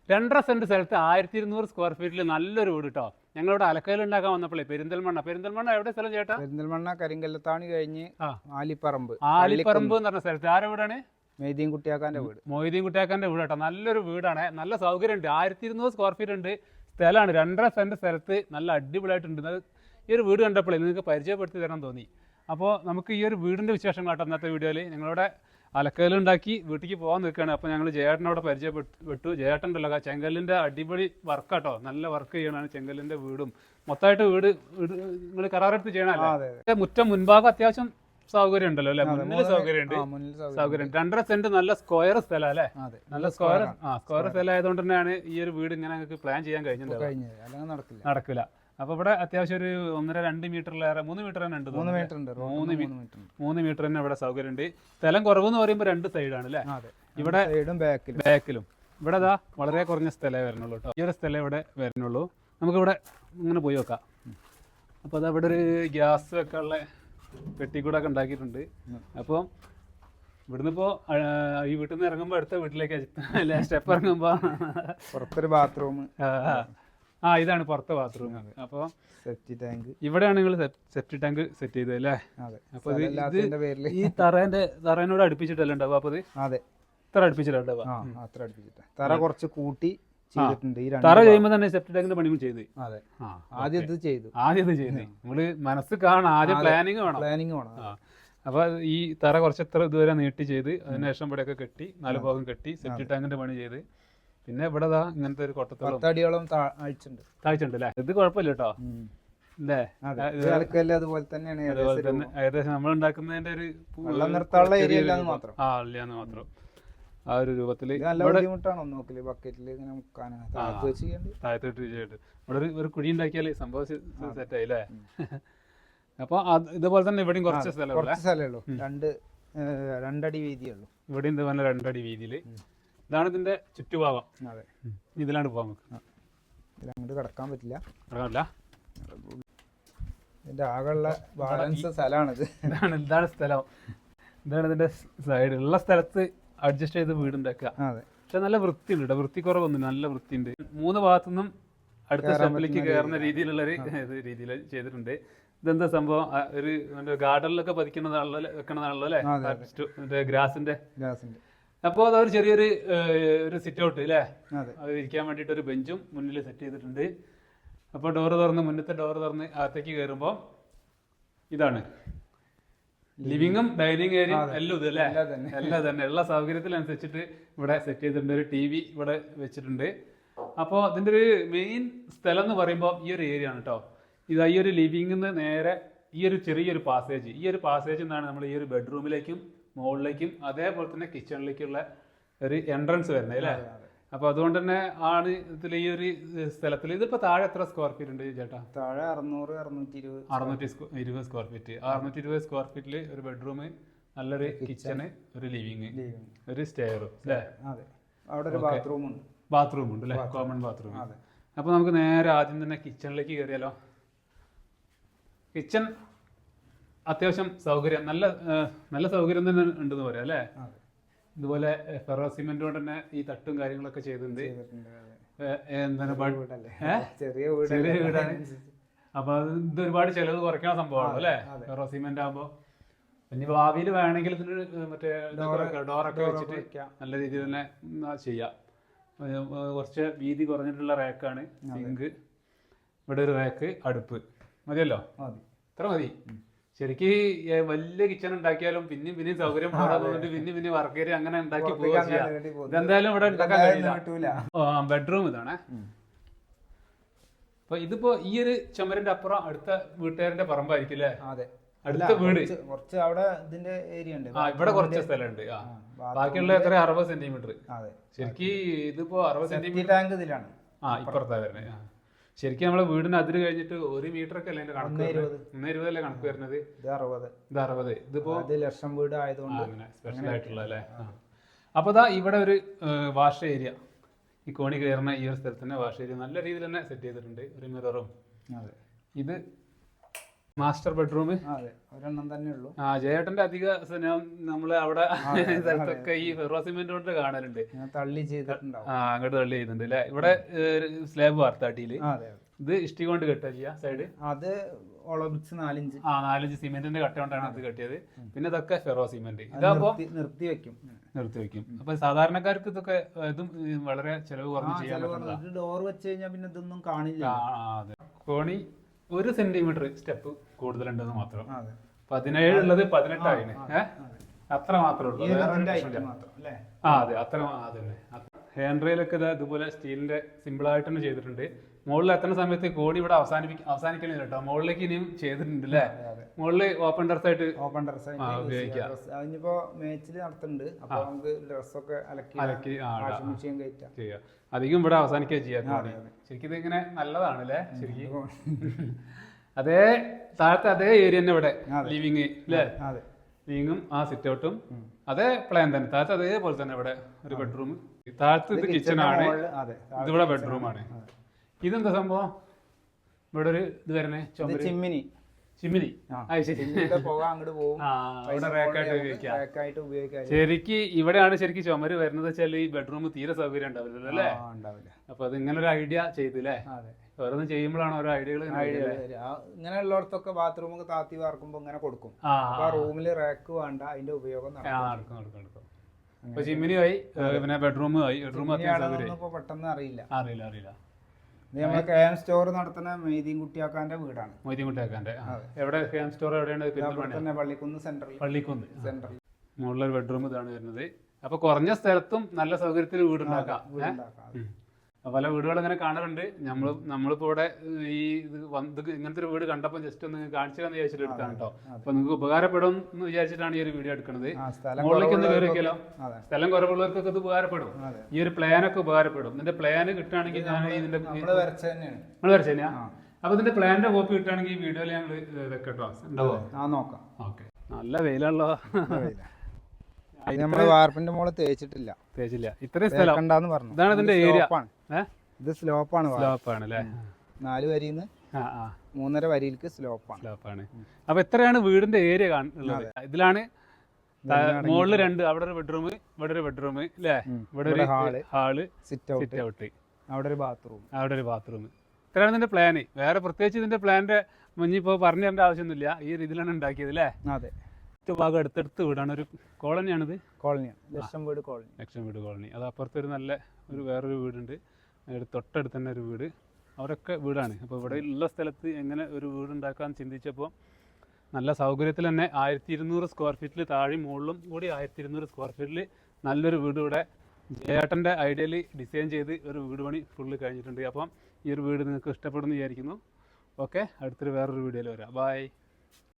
2.5 saint സ്ഥലത്ത് 1200 square ഫീറ്റിൽ നല്ലൊരു വീട് കേട്ടോ. ഞങ്ങളിവിടെ അലക്കയിൽ ഉണ്ടാക്കാൻ വന്നപ്പോഴേ പെരിന്തൽമണ്ണ എവിടെ സ്ഥലം ചേട്ടാ? പെരിന്തൽമണ്ണ കരിങ്കല്ലത്താണി കഴിഞ്ഞ് ആലിപ്പറമ്പ് എന്ന് പറഞ്ഞ സ്ഥലത്ത് ആരുടെ വീടാണ്? മൊയ്തീൻ കുട്ടിയാക്കാന്റെ വീട്. മൊയ്തീൻ കുട്ടിയാക്കാന്റെ വീട് കേട്ടോ. നല്ലൊരു വീടാണ്, നല്ല സൗകര്യമുണ്ട്. 1200 സ്ക്വയർ ഫീറ്റ് ഉണ്ട് സ്ഥലമാണ്. 2.5 സെന്റ് സ്ഥലത്ത് നല്ല അടിപൊളിയായിട്ടുണ്ട്. ഈ ഒരു വീട് കണ്ടപ്പോഴേ നിങ്ങൾക്ക് പരിചയപ്പെടുത്തി തരാൻ തോന്നി. അപ്പോൾ നമുക്ക് ഈ ഒരു വീടിൻ്റെ വിശേഷം കാട്ടാം ഇന്നത്തെ വീഡിയോയിൽ. ഞങ്ങളുടെ അലക്കലുണ്ടാക്കി വീട്ടിലേക്ക് പോകാൻ നിൽക്കുകയാണ്. അപ്പോൾ ഞങ്ങൾ ജയേട്ടനോട് പരിചയപ്പെട്ടു. ജയേട്ടനുണ്ടല്ലോ ചെങ്കല്ലിൻ്റെ അടിപൊളി വർക്കാട്ടോ, നല്ല വർക്ക് ചെയ്യണമാണ് ചെങ്കല്ലിൻ്റെ വീടും. മൊത്തമായിട്ട് വീട് നിങ്ങൾ കരാറെടുത്ത് ചെയ്യണമല്ലോ. മുറ്റം മുൻഭാഗം അത്യാവശ്യം സൗകര്യം ഉണ്ടല്ലോ അല്ലെ? മുന്നിൽ സൗകര്യമുണ്ട്. 2.5 സെന്റ് നല്ല സ്ക്വയർ സ്ഥലം അല്ലേ? നല്ല സ്ക്വയർ സ്ഥലം ആയതുകൊണ്ട് തന്നെയാണ് ഈ ഒരു വീട് ഇങ്ങനെ ഞങ്ങൾക്ക് പ്ലാൻ ചെയ്യാൻ കഴിഞ്ഞിട്ടുണ്ടാവും. നടക്കില്ല. അപ്പൊ ഇവിടെ അത്യാവശ്യം ഒരു 1.5-2 മീറ്ററിലേറെ 3 മീറ്റർ തന്നെ ഉണ്ട്. 3 മീറ്റർ തന്നെ ഇവിടെ സൗകര്യം ഉണ്ട്. സ്ഥലം കുറവെന്ന് പറയുമ്പോൾ 2 സൈഡാണ് അല്ലേ? ഇവിടെ ബാക്കിലും. ഇവിടെ അതാ വളരെ കുറഞ്ഞ സ്ഥലമേ വരുന്നുള്ളൂ കേട്ടോ. ഈ ഒരു സ്ഥലം ഇവിടെ വരുന്നുള്ളൂ. നമുക്കിവിടെ ഇങ്ങനെ പോയി വെക്കാം. അപ്പോൾ അത് അവിടെ ഒരു ഗ്യാസ് വെക്കാനുള്ള പെട്ടിക്കൂടൊക്കെ ഉണ്ടാക്കിയിട്ടുണ്ട്. അപ്പോൾ ഇവിടുന്ന് ഇപ്പോൾ ഈ വീട്ടിൽ നിന്ന് ഇറങ്ങുമ്പോൾ അടുത്ത വീട്ടിലേക്ക് സ്റ്റെപ്പ് ഇറങ്ങുമ്പോൾ പുറത്തൊരു ബാത്റൂം. ഇതാണ് പുറത്തെ ബാത്റൂം. അപ്പോൾ സെപ്റ്റി ടാങ്ക് ഇവിടെയാണ് നിങ്ങൾ സെപ്റ്റി ടാങ്ക് സെറ്റ് ചെയ്തത് അല്ലേ? അപ്പോൾ ഇത് ഈ തറേനോട് അടുപ്പിച്ചിട്ടല്ലേ ഉണ്ടാവുക? അപ്പോൾ അത് ഇത്ര അടുപ്പിച്ചിട്ടുണ്ടാവുക. തറ കുറച്ച് കൂട്ടി ചെയ്തിട്ടുണ്ട്. തറ ചെയ്യുമ്പോൾ തന്നെ സെപ്റ്റി ടാങ്കിന്റെ പണിയും ചെയ്ത്. ആദ്യം ഇത് ചെയ്തു. നമ്മള് മനസ്സ് കാണാം, ആദ്യം പ്ലാനിങ് വേണം. അപ്പൊ ഈ തറ കുറച്ച് എത്ര ഇതുവരെ നീട്ടി ചെയ്ത് അതിനുശേഷം ഇവിടെയൊക്കെ കെട്ടി 4 ഭാഗം കെട്ടി സെപ്റ്റി ടാങ്കിന്റെ പണി ചെയ്ത് പിന്നെ ഇവിടെ ഇങ്ങനത്തെ ഒരു കൊട്ടത്തോളം താഴ്ചയുണ്ട് അല്ലേ? ഇത് കുഴപ്പമില്ല കേട്ടോ അല്ലേ? അതുപോലെ തന്നെയാണ്. ഏകദേശം നമ്മൾ ഉണ്ടാക്കുന്നതിന്റെ ഒരു ഇല്ലാന്ന് മാത്രം ആ ഒരു രൂപത്തില് താഴത്തോട്ട് ചെയ്തിട്ട് ഇവിടെ ഒരു കുഴി ഉണ്ടാക്കിയാൽ സംഭവം സെറ്റ് ആയില്ലേ? അപ്പൊ ഇതുപോലെ തന്നെ ഇവിടെയും കുറച്ച് സ്ഥലമുള്ളൂ. 2 അടി വീതിയുള്ളൂ. ഇവിടെയും ഇതുപോലെ 2 അടി വീതിയില്. ഇതാണ് ഇതിന്റെ ചുറ്റുഭാഗം. ഇതിലാണ് പോകാൻ അങ്ങോട്ട് കിടക്കാൻ പറ്റില്ല. ഇതിന്റെ ആകെയുള്ള ബാലൻസ് സ്ഥലമാണിത്. ഇതാണ് സ്ഥലം. ഇതാണ് ഇതിന്റെ സൈഡ്. ഉള്ള സ്ഥലത്ത് അഡ്ജസ്റ്റ് ചെയ്ത് വീടുണ്ടാക്കുക. പക്ഷെ നല്ല വൃത്തിയുണ്ട് കേട്ടോ. വൃത്തി കുറവൊന്നുമില്ല, നല്ല വൃത്തിയുണ്ട്. 3 ഭാഗത്തുനിന്നും അടുത്ത സ്റ്റെപ്പിലേക്ക് കയറുന്ന രീതിയിലുള്ളൊരു രീതിയിൽ ചെയ്തിട്ടുണ്ട്. ഇതെന്താ സംഭവം? ഒരു ഗാർഡനിലൊക്കെ വെക്കണതാണല്ലോ അല്ലേ? ഗ്രാസിന്റെ. അപ്പോൾ അതൊരു ചെറിയൊരു സിറ്റ് ഔട്ട് അല്ലേ? അത് ഇരിക്കാൻ വേണ്ടിയിട്ട് ഒരു ബെഞ്ചും മുന്നിൽ സെറ്റ് ചെയ്തിട്ടുണ്ട്. അപ്പോൾ മുന്നത്തെ ഡോറ് തുറന്ന് അകത്തേക്ക് കയറുമ്പോൾ ഇതാണ് ലിവിങ്ങും ഡൈനിങ് ഏരിയയും എല്ലാം ഇത് അല്ലേ? എല്ലാം തന്നെ ഉള്ള സൗകര്യത്തിനനുസരിച്ചിട്ട് ഇവിടെ സെറ്റ് ചെയ്തിട്ടുണ്ട്. ഒരു TV ഇവിടെ വെച്ചിട്ടുണ്ട്. അപ്പോൾ അതിൻ്റെ ഒരു മെയിൻ സ്ഥലം എന്ന് പറയുമ്പോൾ ഈ ഒരു ഏരിയ ആണ് കേട്ടോ. ഇതാ ഈ ഒരു ലിവിങ്ങിൽ നിന്ന് നേരെ ഈ ഒരു ചെറിയൊരു പാസേജ്. ഈ ഒരു പാസേജ് എന്നാണ് നമ്മൾ ഈ ഒരു ബെഡ്റൂമിലേക്കും മുകളിലേക്കും അതേപോലെ തന്നെ കിച്ചണിലേക്കുള്ള ഒരു എൻട്രൻസ് വരുന്നത് അല്ലേ? അപ്പൊ അതുകൊണ്ട് തന്നെ ആണ് ഇതിൽ ഈ ഒരു സ്ഥലത്തിൽ. ഇതിപ്പോ താഴെ എത്ര സ്ക്വയർ ഫീറ്റ് ഉണ്ട് ചേട്ടാ? താഴെ 620 സ്ക്വയർ ഫീറ്റ്. 620 സ്ക്വയർ ഫീറ്റില് ഒരു ബെഡ്റൂം, നല്ലൊരു കിച്ചണ്, ഒരു ലിവിങ്, ഒരു സ്റ്റെയറും അല്ലേ? ബാത്റൂം ഉണ്ട് അല്ലേ? Common bathroom. അപ്പൊ നമുക്ക് നേരെ ആദ്യം തന്നെ കിച്ചണിലേക്ക് കയറിയാലോ? കിച്ചൺ അത്യാവശ്യം സൗകര്യം, നല്ല സൗകര്യം തന്നെ ഉണ്ടെന്ന് പറയാം അല്ലേ? ഇതുപോലെ ഫെറോ സിമെന്റ് കൊണ്ട് തന്നെ ഈ തട്ടും കാര്യങ്ങളൊക്കെ ചെയ്തിട്ടുണ്ട്. ചെറിയ വീടാണ്. അപ്പൊ ഇത് ഒരുപാട് ചെലവ് കുറയ്ക്കുന്ന സംഭവമാണ് അല്ലേ? ഫെറോ സിമെന്റ് ആകുമ്പോ. ഇനി ഭാവിയിൽ വേണമെങ്കിൽ ഇതിന് മറ്റേ ഡോറൊക്കെ വെച്ചിട്ട് നല്ല രീതിയിൽ തന്നെ ചെയ്യാം. കുറച്ച് വീതി കുറഞ്ഞിട്ടുള്ള റാക്കാണ് സിങ്ക്. ഇവിടെ ഒരു റാക്ക്, അടുപ്പ്. മതിയല്ലോ? ഇത്ര മതി. ശരിക്ക് വലിയ കിച്ചൺ ഉണ്ടാക്കിയാലും പിന്നെയും സൗകര്യം പോരാതെ പിന്നെ വർക്ക് ഏരിയ അങ്ങനെ ഉണ്ടാക്കി പോവുക ചെയ്യാം. ഇതെന്തായാലും ഇവിടെ ഉണ്ടാക്കാൻ കഴിയില്ല. ബെഡ്റൂം ഇതാണ്. അപ്പൊ ഇതിപ്പോ ഈ ഒരു ചുമരിന്റെ അപ്പുറം അടുത്ത വീട്ടുകാരന്റെ പറമ്പായിരിക്കും അല്ലേ? അടുത്ത വീട് കുറച്ച് അവിടെ ഇതിന്റെ ഏരിയ ഉണ്ട്. ഇവിടെ കുറച്ച് സ്ഥലമുണ്ട്. ബാക്കിയുള്ള എത്ര 60 സെന്റിമീറ്റർ. ശരിക്ക് ഇതിപ്പോ 60 സെന്റിമീറ്റർ ടാങ്ക് ഇതിലാണ്. ഇപ്പുറത്താ വരുന്നത്. ശരിക്കും നമ്മളെ വീടിന് അതിര് കഴിഞ്ഞിട്ട് 1 മീറ്റർ ഒക്കെ അല്ലേ കണക്ക്? 120 അല്ലേ കണക്ക് വരുന്നത്? ഇത് 60. ഇതിപ്പോ ലക്ഷം വീട് ആയതുകൊണ്ട് അങ്ങനെ സ്പെഷ്യൽ ആയിട്ടുള്ള അല്ലേ? അപ്പൊ ഇവിടെ ഒരു വാഷ് ഏരിയ, ഈ കോണി കയറുന്ന ഈ ഒരു സ്ഥലത്ത് തന്നെ വാഷ് ഏരിയ നല്ല രീതിയിൽ തന്നെ സെറ്റ് ചെയ്തിട്ടുണ്ട്. ഒരു മിററും. ഇത് മാസ്റ്റർ ബെഡ്റൂം. അതെ, ഒരെണ്ണം തന്നെ ഉള്ളൂ. ജയേട്ടന്റെ അധിക നമ്മള് അവിടെ സ്ഥലത്തൊക്കെ ഈ ഫെറോ സിമെന്റ് കൊണ്ട് കാണലുണ്ട്. തള്ളി ചെയ്തിട്ടുണ്ടാവും. അങ്ങോട്ട് തള്ളി ചെയ്യുന്നുണ്ട് അല്ലെ. ഇവിടെ സ്ലാബ് വാർത്താട്ടിയില് അതെ, ഇത് ഇഷ്ടി കൊണ്ട് കെട്ടുക ചെയ്യാ സൈഡ്. അത് ഓളോബ്രിക്സ് 4 ഇഞ്ച് 4 സിമെന്റിന്റെ കട്ട കൊണ്ടാണ് അത് കെട്ടിയത്. പിന്നെ ഇതൊക്കെ ഫെറോ സിമെന്റ്. ഇതാകുമ്പോ നിർത്തി വെക്കും. അപ്പൊ സാധാരണക്കാർക്ക് ഇതൊക്കെ ഇതും വളരെ ചെലവ് കുറഞ്ഞ് ചെയ്യാൻ പറ്റുന്ന. ഡോർ വെച്ച് കഴിഞ്ഞാൽ പിന്നെ ഇതൊന്നും കാണില്ല. അതെ, കോണി 1 സെന്റിമീറ്റർ സ്റ്റെപ്പ് കൂടുതലുണ്ടെന്ന് മാത്രം. അതെ, 17 ഉള്ളത് 18 ആയിന്. അത്ര മാത്രമേ ഉള്ളൂ. അതെ, അത്ര അതന്നെ. ഹാൻഡ് റെയിലൊക്കെ ഇതുപോലെ സ്റ്റീലിന്റെ സിമ്പിൾ ആയിട്ട് തന്നെ ചെയ്തിട്ടുണ്ട്. മുകളിൽ എത്തുന്ന സമയത്ത് കോണി ഇവിടെ അവസാനിക്കണില്ല കേട്ടോ. മുകളിലേക്ക് ഇനിയും ചെയ്തിട്ടുണ്ട് അല്ലേ. മുകളില് ഓപ്പൺ ടെറസ് ആയിട്ട് ഉപയോഗിക്കാം. അതിനിപ്പോ മേച്ചിൽ നടത്തുന്നുണ്ട്. അപ്പൊ നമുക്ക് ഡ്രസ്സൊക്കെ അലക്കി വാഷിംഗ് മെഷീൻ കയറ്റാം. അധികം ഇവിടെ അവസാനിക്കുക ചെയ്യാം. ശരിക്കും ഇത് ഇങ്ങനെ നല്ലതാണ് അല്ലേ ശരിക്കും. അതേ താഴത്തെ അതേ ഏരിയ തന്നെ ഇവിടെ ലിവിങ് അല്ലേ. ലിവിങ്ങും സിറ്റ് ഔട്ടും അതേ പ്ലാൻ തന്നെ. താഴത്തെ അതേപോലെ തന്നെ ഇവിടെ ഒരു ബെഡ്റൂം. താഴത്ത് ഇത് കിച്ചണാണ്, ഇതിവിടെ ബെഡ്റൂമാണ്. ഇതെന്താ സംഭവം? ഇവിടെ ഒരു ഇത് വരണേ ചിമ്മിനി. ശരിക്ക് ഇവിടെയാണ് ശരിക്കും ചുമര് വരുന്നത് വെച്ചാൽ ഈ ബെഡ്റൂം തീരെ സൗകര്യം ഉണ്ടാവില്ലല്ലോ അല്ലേ. അപ്പൊ അത് ഇങ്ങനെ ഒരു ഐഡിയ ചെയ്തില്ലേ. ഓരോന്നും ചെയ്യുമ്പോഴാണ് ഓരോ ഐഡിയകൾ. ഇങ്ങനെ ഉള്ളിടത്തൊക്കെ ബാത്റൂം താത്തി വാർക്കുമ്പോ ഇങ്ങനെ കൊടുക്കും. റൂമില് റാക്ക് വേണ്ട, അതിന്റെ ഉപയോഗം നടക്കും. ഇപ്പൊ ചിമ്മിനി ആയി, പിന്നെ ബെഡ്റൂം ആയി. ബെഡ്റൂം പെട്ടെന്ന് അറിയില്ല. അറിയില്ല. നമ്മളെ KM സ്റ്റോർ നടത്തുന്ന മൊയ്തീൻ കുട്ടിയാക്കാന്റെ വീടാണ്. മൊയ്തീൻ കുട്ടിയാക്കാന്റെ എവിടെ KM സ്റ്റോർ എവിടെയാണ്? പള്ളിക്കുന്ന് സെന്ററിൽ മുകളിലൊരു ബെഡ്റൂം ഇതാണ് വരുന്നത്. അപ്പൊ കുറഞ്ഞ സ്ഥലത്തും നല്ല സൗകര്യത്തിൽ വീടുണ്ടാക്കാം. പല വീടുകൾ ഇങ്ങനെ കാണാറുണ്ട്. നമ്മളിപ്പോ ഇവിടെ ഈ ഇങ്ങനത്തെ ഒരു വീട് കണ്ടപ്പോൾ ജസ്റ്റ് ഒന്ന് കാണിച്ചു തരാന്ന് വിചാരിച്ചിട്ട് എടുത്താണ് കേട്ടോ. അപ്പൊ നിങ്ങൾക്ക് ഉപകാരപ്പെടും എന്ന് വിചാരിച്ചിട്ടാണ് ഈ ഒരു വീഡിയോ എടുക്കുന്നത്. മുകളിലേക്ക് ഒന്ന് കയറിക്കല്ലോ. സ്ഥലം കുറവുള്ളവർക്കൊക്കെ ഇത് ഉപകാരപ്പെടും. ഈ ഒരു പ്ലാനൊക്കെ ഉപകാരപ്പെടും. ഇതിന്റെ പ്ലാൻ കിട്ടുകയാണെങ്കിൽ ഞാൻ ഇതിന്റെ നിങ്ങൾ വരച്ചു തന്നെയാ. അപ്പൊ ഇതിന്റെ പ്ലാനിന്റെ കോപ്പി കിട്ടുകയാണെങ്കിൽ ഈ വീഡിയോയിൽ ഞങ്ങൾ വെക്കട്ടോ. ഉണ്ടാവോ? നോക്കാം. ഓക്കെ. നല്ല വെയിലാണല്ലോ. നമ്മള് വാർപ്പിന്റെ മോള് തേച്ചിട്ടില്ല. ഇത്രയും സ്ഥലം പറഞ്ഞു. ഇതാണ് ഇതിന്റെ ഏരിയ. ഇത് സ്ലോപ്പാണ്. അല്ലേ. 4 വരിന്ന് 3.5 വരിയിലേക്ക് സ്ലോപ്പാണ്. അപ്പൊ എത്രയാണ് വീടിന്റെ ഏരിയ ഉള്ളത്? ഇതിലാണ് മുകളിൽ 2, അവിടെ ഒരു ബെഡ്റൂം, ഇവിടെ ഒരു ബെഡ്റൂം അല്ലേ. ഇവിടെ ഒരു ഹാള്, സിറ്റ് ഔട്ട്, അവിടെ ഒരു ബാത്റൂം. ഇത്രയാണ് ഇതിന്റെ പ്ലാന്. വേറെ പ്രത്യേകിച്ച് ഇതിന്റെ പ്ലാന്റെ മുന്നിപ്പോ പറഞ്ഞു തരേണ്ട ആവശ്യമൊന്നുമില്ല. ഈ രീതിയിലാണ് ഉണ്ടാക്കിയത് അല്ലേ. അതെ, ഭാഗം അടുത്തടുത്ത് വീടാണ്. ഒരു കോളനിയാണിത്. ലക്ഷം വീട് കോളനി. അത് അപ്പുറത്തൊരു വേറൊരു വീടുണ്ട്. തൊട്ടടുത്ത് തന്നെ ഒരു വീട്. അവരൊക്കെ വീടാണ്. അപ്പോൾ ഇവിടെ ഉള്ള സ്ഥലത്ത് എങ്ങനെ ഒരു വീടുണ്ടാക്കാൻ ചിന്തിച്ചപ്പോൾ നല്ല സൗകര്യത്തിൽ തന്നെ 1200 സ്ക്വയർ ഫീറ്റിൽ താഴെ മുകളിലും കൂടി 1200 സ്ക്വയർ ഫീറ്റിൽ നല്ലൊരു വീട് ഇവിടെ ജയേട്ടൻ്റെ ഐഡിയയിൽ ഡിസൈൻ ചെയ്ത് ഒരു വീട് പണി ഫുള്ള് കഴിഞ്ഞിട്ടുണ്ട്. അപ്പം ഈ ഒരു വീട് നിങ്ങൾക്ക് ഇഷ്ടപ്പെടുമെന്ന് വിചാരിക്കുന്നു. ഓക്കെ, അടുത്തൊരു വേറൊരു വീഡിയോയിൽ വരാം. ബൈ.